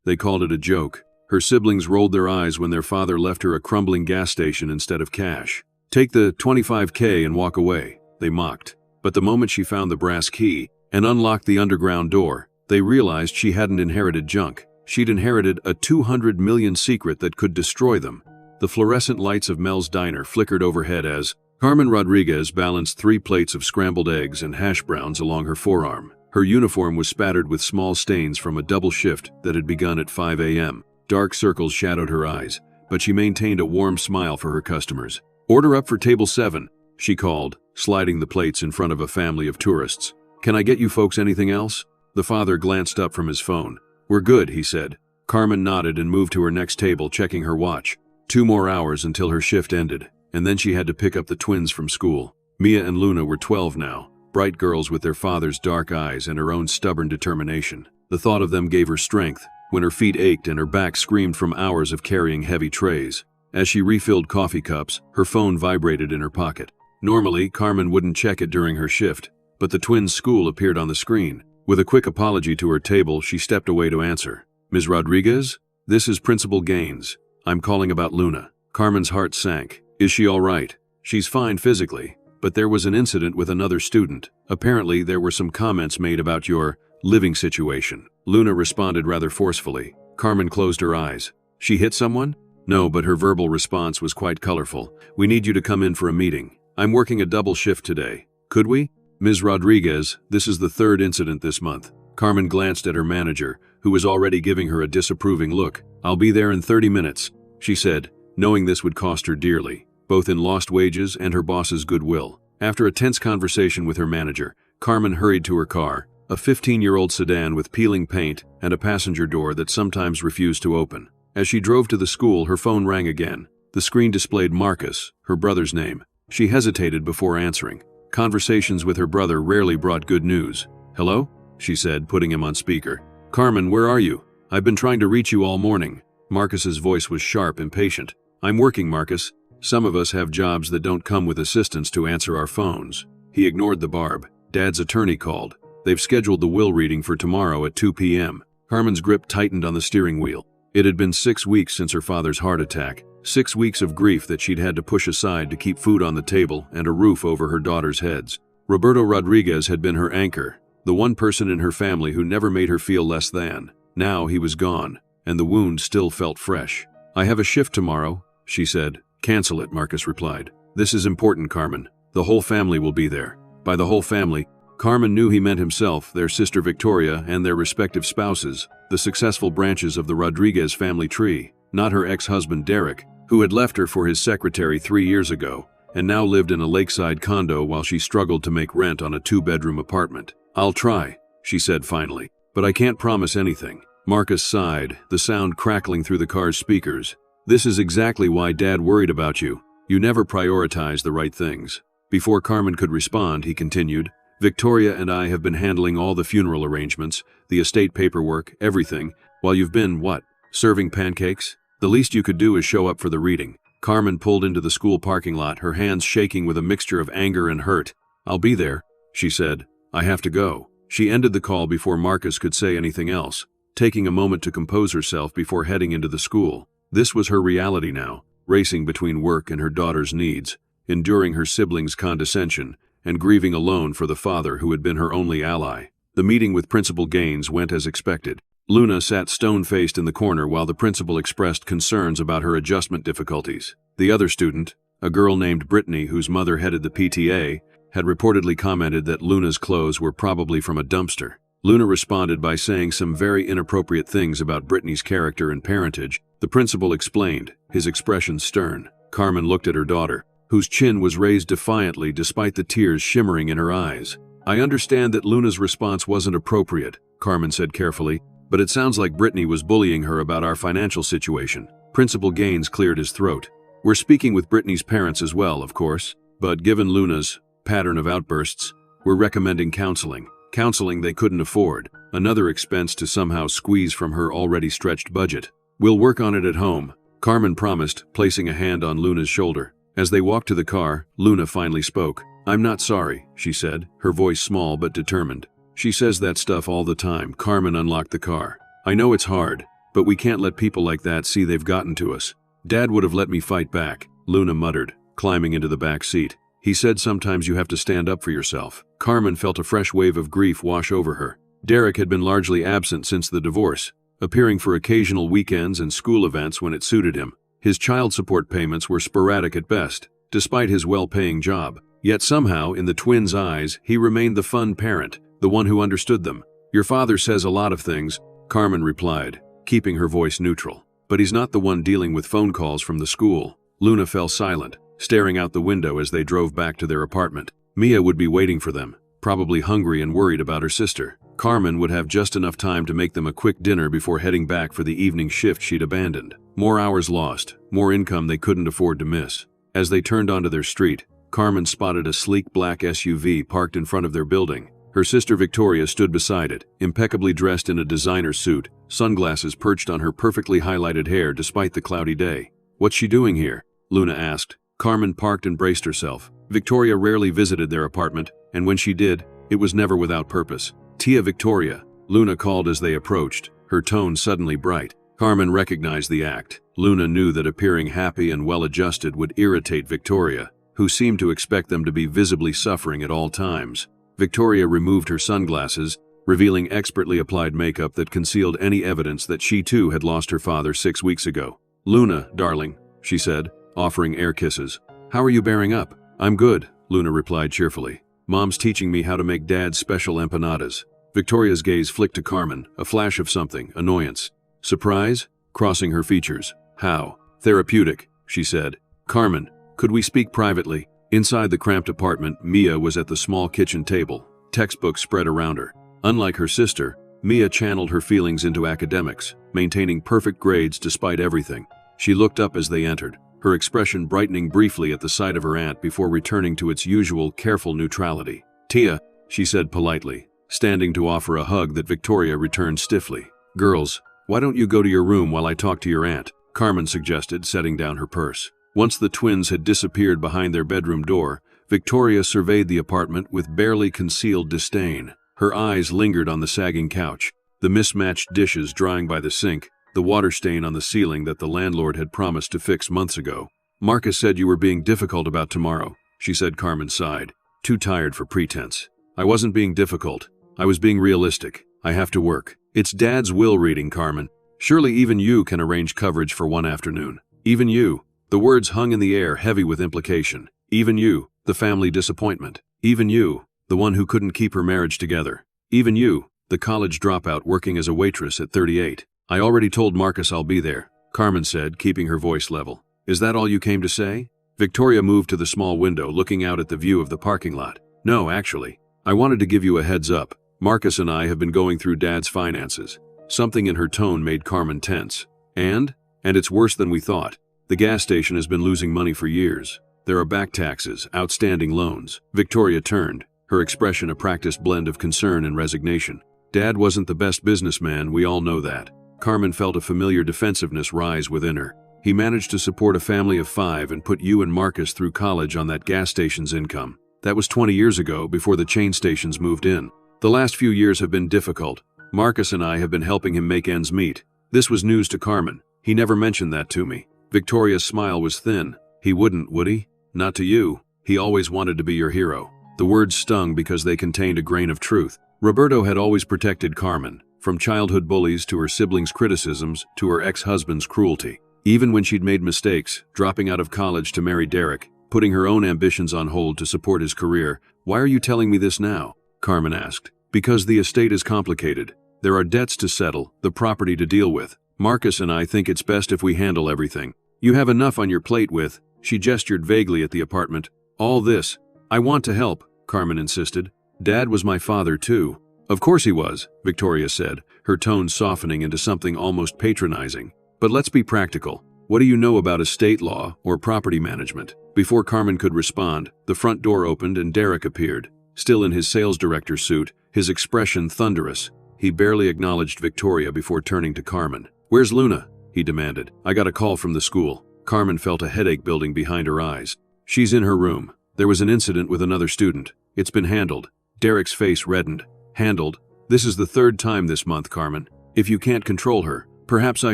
They called it a joke. Her siblings rolled their eyes when their father left her a crumbling gas station instead of cash. "Take the 25K and walk away," they mocked. But the moment she found the brass key and unlocked the underground door, they realized she hadn't inherited junk. She'd inherited a 200 million secret that could destroy them. The fluorescent lights of Mel's diner flickered overhead as Carmen Rodriguez balanced 3 plates of scrambled eggs and hash browns along her forearm. Her uniform was spattered with small stains from a double shift that had begun at 5 a.m. Dark circles shadowed her eyes, but she maintained a warm smile for her customers. "Order up for table 7, she called, sliding the plates in front of a family of tourists. "Can I get you folks anything else?" The father glanced up from his phone. "We're good," he said. Carmen nodded and moved to her next table, checking her watch. 2 more hours until her shift ended, and then she had to pick up the twins from school. Mia and Luna were 12 now, bright girls with their father's dark eyes and her own stubborn determination. The thought of them gave her strength when her feet ached and her back screamed from hours of carrying heavy trays. As she refilled coffee cups, her phone vibrated in her pocket. Normally, Carmen wouldn't check it during her shift, but the twins' school appeared on the screen. With a quick apology to her table, she stepped away to answer. "Ms. Rodriguez? This is Principal Gaines. I'm calling about Luna." Carmen's heart sank. "Is she all right?" "She's fine physically, but there was an incident with another student. Apparently, there were some comments made about your living situation." Luna responded rather forcefully. Carmen closed her eyes. "She hit someone?" "No, but her verbal response was quite colorful. We need you to come in for a meeting. I'm working a double shift today. Could we?" "Ms. Rodriguez, this is the 3rd incident this month." Carmen glanced at her manager, who was already giving her a disapproving look. "I'll be there in 30 minutes, she said, knowing this would cost her dearly, both in lost wages and her boss's goodwill. After a tense conversation with her manager, Carmen hurried to her car, a 15-year-old sedan with peeling paint and a passenger door that sometimes refused to open. As she drove to the school, her phone rang again. The screen displayed Marcus, her brother's name. She hesitated before answering. Conversations with her brother rarely brought good news. "Hello?" she said, putting him on speaker. "Carmen, where are you? I've been trying to reach you all morning." Marcus's voice was sharp and patient. "I'm working, Marcus. Some of us have jobs that don't come with assistants to answer our phones." He ignored the barb. "Dad's attorney called. They've scheduled the will reading for tomorrow at 2 p.m. Carmen's grip tightened on the steering wheel. It had been 6 weeks since her father's heart attack. 6 weeks of grief that she'd had to push aside to keep food on the table and a roof over her daughters' heads. Roberto Rodriguez had been her anchor, the one person in her family who never made her feel less than. Now he was gone, and the wound still felt fresh. "I have a shift tomorrow," she said. "Cancel it," Marcus replied. "This is important, Carmen. The whole family will be there." By the whole family, Carmen knew he meant himself, their sister Victoria, and their respective spouses, the successful branches of the Rodriguez family tree, not her ex-husband Derek, who had left her for his secretary 3 years ago, and now lived in a lakeside condo while she struggled to make rent on a 2-bedroom apartment. "I'll try," she said finally, "but I can't promise anything." Marcus sighed, the sound crackling through the car's speakers. "This is exactly why Dad worried about you. You never prioritize the right things." Before Carmen could respond, he continued, "Victoria and I have been handling all the funeral arrangements, the estate paperwork, everything, while you've been, what, serving pancakes? The least you could do is show up for the reading." Carmen pulled into the school parking lot, her hands shaking with a mixture of anger and hurt. "I'll be there," she said. "I have to go." She ended the call before Marcus could say anything else, taking a moment to compose herself before heading into the school. This was her reality now, racing between work and her daughter's needs, enduring her siblings' condescension, and grieving alone for the father who had been her only ally. The meeting with Principal Gaines went as expected. Luna sat stone-faced in the corner while the principal expressed concerns about her adjustment difficulties. The other student, a girl named Brittany whose mother headed the PTA, had reportedly commented that Luna's clothes were probably from a dumpster. Luna responded by saying some very inappropriate things about Brittany's character and parentage. The principal explained, his expression stern. Carmen looked at her daughter, whose chin was raised defiantly despite the tears shimmering in her eyes. "I understand that Luna's response wasn't appropriate," Carmen said carefully, "but it sounds like Brittany was bullying her about our financial situation." Principal Gaines cleared his throat. "We're speaking with Brittany's parents as well, of course, but given Luna's pattern of outbursts, we're recommending counseling. Counseling they couldn't afford, another expense to somehow squeeze from her already stretched budget. We'll work on it at home," Carmen promised, placing a hand on Luna's shoulder. As they walked to the car, Luna finally spoke. "I'm not sorry," she said, her voice small but determined. "She says that stuff all the time." Carmen unlocked the car. "I know it's hard, but we can't let people like that see they've gotten to us. Dad would have let me fight back, Luna muttered, climbing into the back seat. He said sometimes you have to stand up for yourself. Carmen felt a fresh wave of grief wash over her. Derek had been largely absent since the divorce, appearing for occasional weekends and school events when it suited him. His child support payments were sporadic at best, despite his well-paying job. Yet somehow, in the twins' eyes, he remained the fun parent, the one who understood them. Your father says a lot of things, Carmen replied, keeping her voice neutral. But he's not the one dealing with phone calls from the school. Luna fell silent, staring out the window as they drove back to their apartment. Mia would be waiting for them, probably hungry and worried about her sister. Carmen would have just enough time to make them a quick dinner before heading back for the evening shift she'd abandoned. More hours lost, more income they couldn't afford to miss. As they turned onto their street, Carmen spotted a sleek black SUV parked in front of their building. Her sister Victoria stood beside it, impeccably dressed in a designer suit, sunglasses perched on her perfectly highlighted hair despite the cloudy day. What's she doing here? Luna asked. Carmen parked and braced herself. Victoria rarely visited their apartment, and when she did, it was never without purpose. Tia Victoria, Luna called as they approached, her tone suddenly bright. Carmen recognized the act. Luna knew that appearing happy and well-adjusted would irritate Victoria, who seemed to expect them to be visibly suffering at all times. Victoria removed her sunglasses, revealing expertly applied makeup that concealed any evidence that she too had lost her father 6 weeks ago. Luna, darling, she said, offering air kisses. How are you bearing up? I'm good, Luna replied cheerfully. Mom's teaching me how to make Dad's special empanadas. Victoria's gaze flicked to Carmen, a flash of something, annoyance. Surprise? Crossing her features. How? Therapeutic, she said. Carmen, could we speak privately? Inside the cramped apartment, Mia was at the small kitchen table, textbooks spread around her. Unlike her sister, Mia channeled her feelings into academics, maintaining perfect grades despite everything. She looked up as they entered, her expression brightening briefly at the sight of her aunt before returning to its usual careful neutrality. Tia, she said politely, standing to offer a hug that Victoria returned stiffly. Girls, why don't you go to your room while I talk to your aunt? Carmen suggested, setting down her purse. Once the twins had disappeared behind their bedroom door, Victoria surveyed the apartment with barely concealed disdain. Her eyes lingered on the sagging couch, the mismatched dishes drying by the sink, the water stain on the ceiling that the landlord had promised to fix months ago. Marcus said you were being difficult about tomorrow, she said. Carmen sighed. Too tired for pretense. I wasn't being difficult. I was being realistic. I have to work. It's Dad's will reading, Carmen. Surely even you can arrange coverage for one afternoon. Even you. The words hung in the air, heavy with implication. Even you, the family disappointment. Even you, the one who couldn't keep her marriage together. Even you, the college dropout working as a waitress at 38. I already told Marcus I'll be there, Carmen said, keeping her voice level. Is that all you came to say? Victoria moved to the small window, looking out at the view of the parking lot. No, actually. I wanted to give you a heads up. Marcus and I have been going through Dad's finances. Something in her tone made Carmen tense. And it's worse than we thought. The gas station has been losing money for years. There are back taxes, outstanding loans. Victoria turned, her expression a practiced blend of concern and resignation. Dad wasn't the best businessman, we all know that. Carmen felt a familiar defensiveness rise within her. He managed to support a family of 5 and put you and Marcus through college on that gas station's income. That was 20 years ago, before the chain stations moved in. The last few years have been difficult. Marcus and I have been helping him make ends meet. This was news to Carmen. He never mentioned that to me. Victoria's smile was thin. He wouldn't, would he? Not to you. He always wanted to be your hero. The words stung because they contained a grain of truth. Roberto had always protected Carmen, from childhood bullies to her siblings' criticisms to her ex-husband's cruelty. Even when she'd made mistakes, dropping out of college to marry Derek, putting her own ambitions on hold to support his career. Why are you telling me this now? Carmen asked. Because the estate is complicated. There are debts to settle, the property to deal with. Marcus and I think it's best if we handle everything. You have enough on your plate with, she gestured vaguely at the apartment. All this. I want to help, Carmen insisted. Dad was my father too. Of course he was, Victoria said, her tone softening into something almost patronizing. But let's be practical. What do you know about estate law or property management? Before Carmen could respond, the front door opened and Derek appeared. Still in his sales director suit, his expression thunderous. He barely acknowledged Victoria before turning to Carmen. Where's Luna? He demanded. I got a call from the school. Carmen felt a headache building behind her eyes. She's in her room. There was an incident with another student. It's been handled. Derek's face reddened. Handled? This is the 3rd time this month, Carmen. If you can't control her, Perhaps I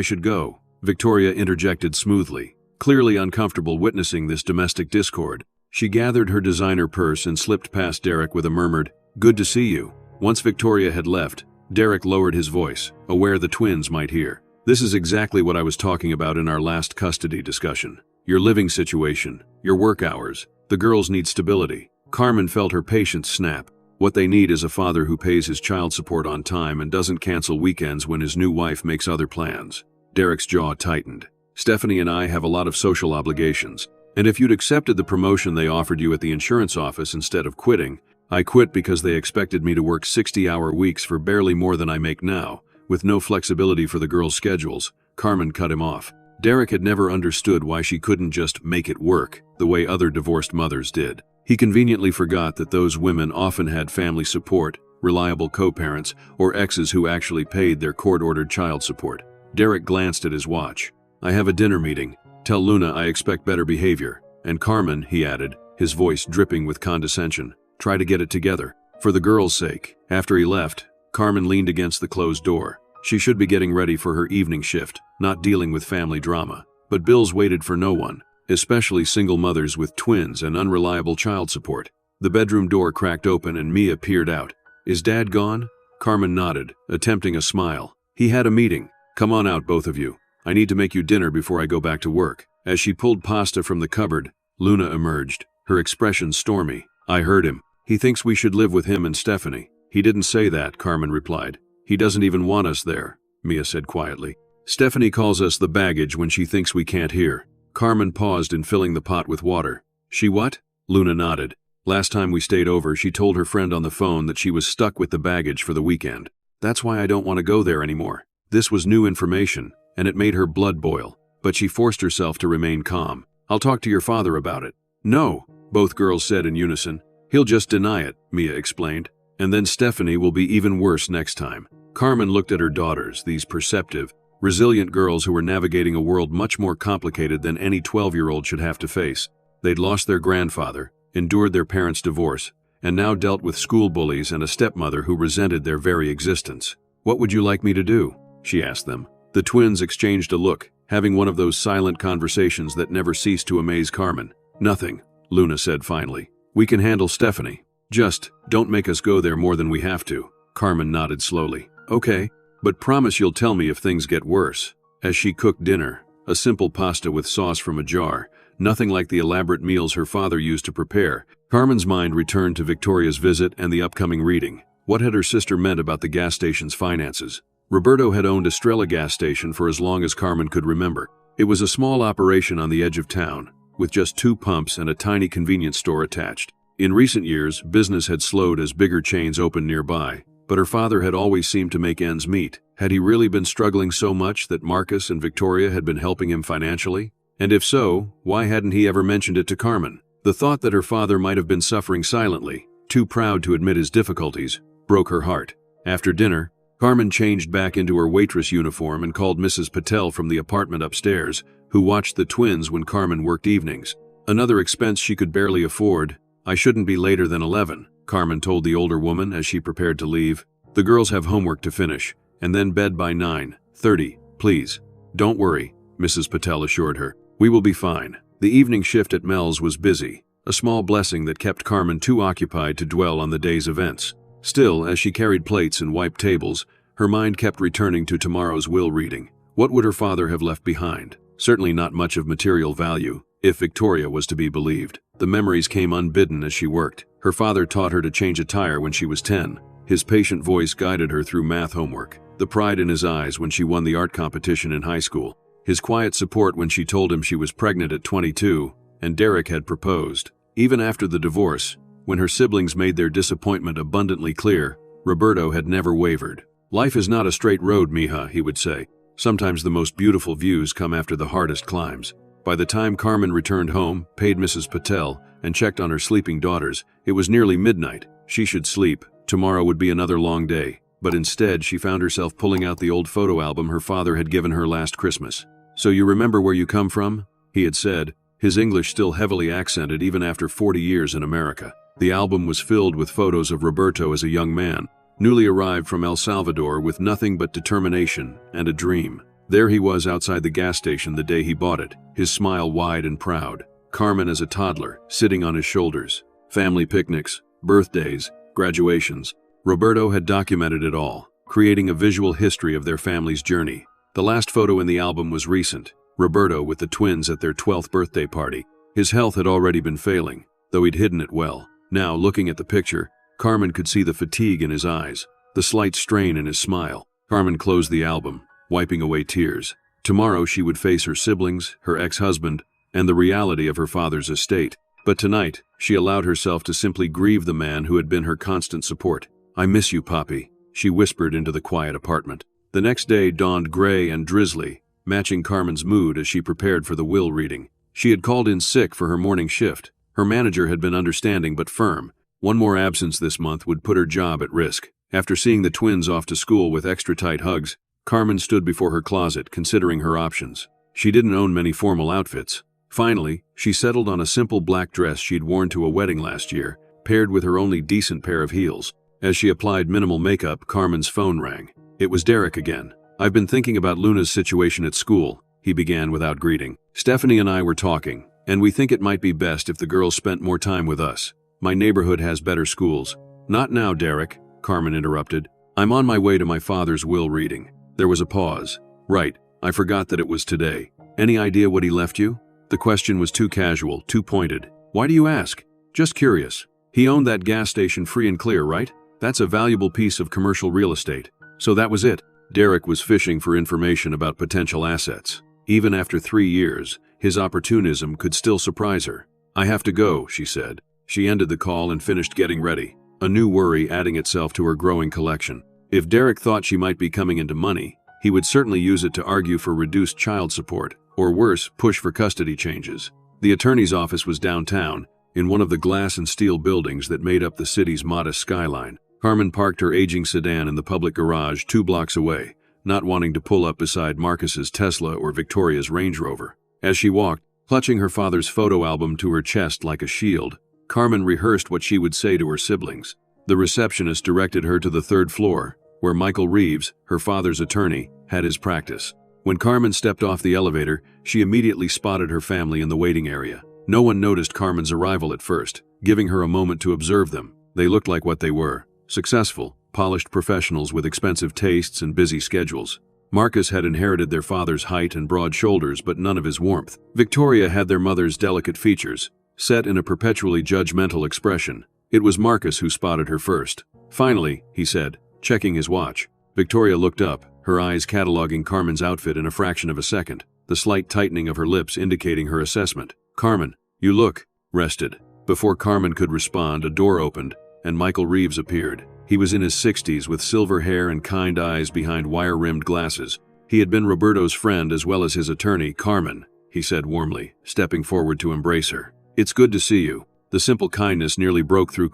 should go, Victoria interjected smoothly, clearly uncomfortable witnessing this domestic discord. She gathered her designer purse and slipped past Derek with a murmured, "Good to see you." Once Victoria had left, Derek lowered his voice, aware the twins might hear. "This is exactly what I was talking about in our last custody discussion. Your living situation, your work hours. The girls need stability." Carmen felt her patience snap. What they need is a father who pays his child support on time and doesn't cancel weekends when his new wife makes other plans. Derek's jaw tightened. "Stephanie and I have a lot of social obligations. And if you'd accepted the promotion they offered you at the insurance office instead of quitting." "I quit because they expected me to work 60-hour weeks for barely more than I make now, with no flexibility for the girls' schedules." Carmen cut him off. Derek had never understood why she couldn't just make it work, the way other divorced mothers did. He conveniently forgot that those women often had family support, reliable co-parents, or exes who actually paid their court-ordered child support. Derek glanced at his watch. "I have a dinner meeting. Tell Luna I expect better behavior. And Carmen," he added, his voice dripping with condescension, "try to get it together. For the girls' sake." After he left, Carmen leaned against the closed door. She should be getting ready for her evening shift, not dealing with family drama. But bills waited for no one, especially single mothers with twins and unreliable child support. The bedroom door cracked open and Mia peered out. "Is Dad gone?" Carmen nodded, attempting a smile. "He had a meeting. Come on out, both of you. I need to make you dinner before I go back to work." As she pulled pasta from the cupboard, Luna emerged, her expression stormy. "I heard him. He thinks we should live with him and Stephanie." "He didn't say that," Carmen replied. "He doesn't even want us there," Mia said quietly. "Stephanie calls us the baggage when she thinks we can't hear." Carmen paused in filling the pot with water. "She what?" Luna nodded. "Last time we stayed over, she told her friend on the phone that she was stuck with the baggage for the weekend. That's why I don't want to go there anymore." This was new information, and it made her blood boil, but she forced herself to remain calm. "I'll talk to your father about it." "No," both girls said in unison. "He'll just deny it," Mia explained. "And then Stephanie will be even worse next time." Carmen looked at her daughters, these perceptive, resilient girls who were navigating a world much more complicated than any 12-year-old should have to face. They'd lost their grandfather, endured their parents' divorce, and now dealt with school bullies and a stepmother who resented their very existence. "What would you like me to do?" she asked them. The twins exchanged a look, having one of those silent conversations that never ceased to amaze Carmen. "Nothing," Luna said finally. "We can handle Stephanie. Just, don't make us go there more than we have to." Carmen nodded slowly. "Okay, but promise you'll tell me if things get worse." As she cooked dinner, a simple pasta with sauce from a jar, nothing like the elaborate meals her father used to prepare, Carmen's mind returned to Victoria's visit and the upcoming reading. What had her sister meant about the gas station's finances? Roberto had owned Estrella gas station for as long as Carmen could remember. It was a small operation on the edge of town, with just 2 pumps and a tiny convenience store attached. In recent years, business had slowed as bigger chains opened nearby, but her father had always seemed to make ends meet. Had he really been struggling so much that Marcus and Victoria had been helping him financially? And if so, why hadn't he ever mentioned it to Carmen? The thought that her father might have been suffering silently, too proud to admit his difficulties, broke her heart. After dinner, Carmen changed back into her waitress uniform and called Mrs. Patel from the apartment upstairs, who watched the twins when Carmen worked evenings. Another expense she could barely afford. "I shouldn't be later than 11, Carmen told the older woman as she prepared to leave. "The girls have homework to finish, and then bed by 9:30, please." "Don't worry," Mrs. Patel assured her. "We will be fine." The evening shift at Mel's was busy, a small blessing that kept Carmen too occupied to dwell on the day's events. Still, as she carried plates and wiped tables, her mind kept returning to tomorrow's will reading. What would her father have left behind? Certainly not much of material value, if Victoria was to be believed. The memories came unbidden as she worked. Her father taught her to change a tire when she was 10. His patient voice guided her through math homework. The pride in his eyes when she won the art competition in high school. His quiet support when she told him she was pregnant at 22, and Derek had proposed. Even after the divorce, when her siblings made their disappointment abundantly clear, Roberto had never wavered. "Life is not a straight road, mija," he would say. "Sometimes the most beautiful views come after the hardest climbs." By the time Carmen returned home, paid Mrs. Patel, and checked on her sleeping daughters, it was nearly midnight. She should sleep. Tomorrow would be another long day. But instead, she found herself pulling out the old photo album her father had given her last Christmas. "So you remember where you come from?" he had said, his English still heavily accented even after 40 years in America. The album was filled with photos of Roberto as a young man, newly arrived from El Salvador with nothing but determination and a dream. There he was outside the gas station the day he bought it, his smile wide and proud. Carmen as a toddler, sitting on his shoulders. Family picnics, birthdays, graduations. Roberto had documented it all, creating a visual history of their family's journey. The last photo in the album was recent, Roberto with the twins at their 12th birthday party. His health had already been failing, though he'd hidden it well. Now, looking at the picture, Carmen could see the fatigue in his eyes, the slight strain in his smile. Carmen closed the album, wiping away tears. Tomorrow she would face her siblings, her ex-husband, and the reality of her father's estate. But tonight, she allowed herself to simply grieve the man who had been her constant support. "I miss you, Papi," she whispered into the quiet apartment. The next day dawned gray and drizzly, matching Carmen's mood as she prepared for the will reading. She had called in sick for her morning shift. Her manager had been understanding but firm. One more absence this month would put her job at risk. After seeing the twins off to school with extra tight hugs, Carmen stood before her closet, considering her options. She didn't own many formal outfits. Finally, she settled on a simple black dress she'd worn to a wedding last year, paired with her only decent pair of heels. As she applied minimal makeup, Carmen's phone rang. It was Derek again. "I've been thinking about Luna's situation at school," he began without greeting. "Stephanie and I were talking, and we think it might be best if the girls spent more time with us. My neighborhood has better schools." "Not now, Derek," Carmen interrupted. "I'm on my way to my father's will reading." There was a pause. "Right, I forgot that it was today. Any idea what he left you?" The question was too casual, too pointed. "Why do you ask?" "Just curious. He owned that gas station free and clear, right? That's a valuable piece of commercial real estate. So that was it." Derek was fishing for information about potential assets. Even after 3 years, his opportunism could still surprise her. "I have to go," she said. She ended the call and finished getting ready, a new worry adding itself to her growing collection. If Derek thought she might be coming into money, he would certainly use it to argue for reduced child support, or worse, push for custody changes. The attorney's office was downtown, in one of the glass and steel buildings that made up the city's modest skyline. Carmen parked her aging sedan in the public garage 2 blocks away, not wanting to pull up beside Marcus's Tesla or Victoria's Range Rover. As she walked, clutching her father's photo album to her chest like a shield, Carmen rehearsed what she would say to her siblings. The receptionist directed her to the 3rd floor, where Michael Reeves, her father's attorney, had his practice. When Carmen stepped off the elevator, she immediately spotted her family in the waiting area. No one noticed Carmen's arrival at first, giving her a moment to observe them. They looked like what they were: successful, polished professionals with expensive tastes and busy schedules. Marcus had inherited their father's height and broad shoulders, but none of his warmth. Victoria had their mother's delicate features, set in a perpetually judgmental expression. It was Marcus who spotted her first. "Finally," he said, checking his watch. Victoria looked up, her eyes cataloging Carmen's outfit in a fraction of a second, the slight tightening of her lips indicating her assessment. "Carmen, you look rested." Before Carmen could respond, a door opened, and Michael Reeves appeared. He was in his 60s with silver hair and kind eyes behind wire-rimmed glasses. He had been Roberto's friend as well as his attorney. "Carmen," he said warmly, stepping forward to embrace her. "It's good to see you." The simple kindness nearly broke through